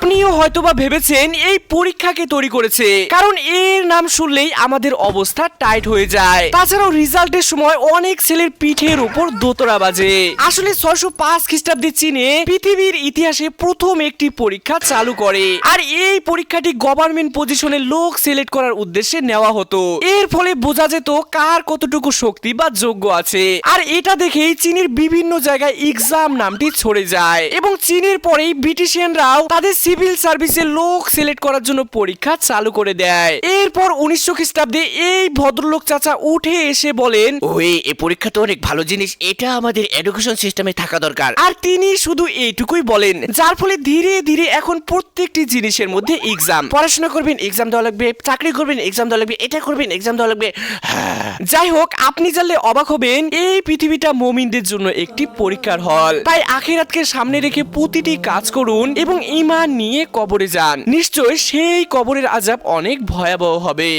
আপনিও হয়তোবা ভেবেছেন এই পরীক্ষাকে তৈরি করেছে, কারণ এর নাম শুনলেই আমাদের অবস্থা টাইট হয়ে যায়। তাছাড়াও রেজাল্টের সময় অনেক ছেলের পিঠের উপর দোতরা বাজে। আসলে 605 খ্রিস্টাব্দে চীনে পৃথিবীর ইতিহাসে প্রথম একটি পরীক্ষা চালু করে, আর এই পরীক্ষাটি গভর্নমেন্ট পজিশনে লোক সিলেক্ট করার উদ্দেশ্যে নেওয়া হতো। এর ফলে বোঝা যেত কার কতটুকু শক্তি বা যোগ্য আছে। আর এটা দেখেই চীনের বিভিন্ন জায়গায় এক্সাম নামটি ছড়ে যায়, এবং চীনের পরেই ব্রিটিশিয়ানরাও তাদের সিভিল সার্ভিসে লোক সিলেক্ট করার জন্য পরীক্ষা চালু করে দেয়। এরপর 1900 খ্রিস্টাব্দে এই ভদ্রলোক চাচা উঠে এসে বলেন, ওই এই পরীক্ষা তো অনেক ভালো জিনিস, এটা আমাদের এডুকেশন সিস্টেমে থাকা দরকার। আর তিনি শুধু এইটুকুই বলেন, যার ফলে ধীরে ধীরে এখন প্রত্যেকটি জিনিসের মধ্যে এক্সাম। পড়াশোনা করবেন এক্সাম দেওয়া লাগবে, চাকরি করবেন এক্সাম দেওয়া লাগবে, এটা করবেন এক্সাম দেওয়া লাগবে। যাই হোক, আপনি জানলে অবাক হবেন এই পৃথিবীটা মুমিনদের জন্য একটি পরীক্ষার হল। তাই আখিরাতকে সামনে রেখে প্রতিটি কাজ করুন এবং ঈমান নিয়ে কবরে যান। নিশ্চয় সেই কবরের আযাব অনেক ভয়াবহ হবে।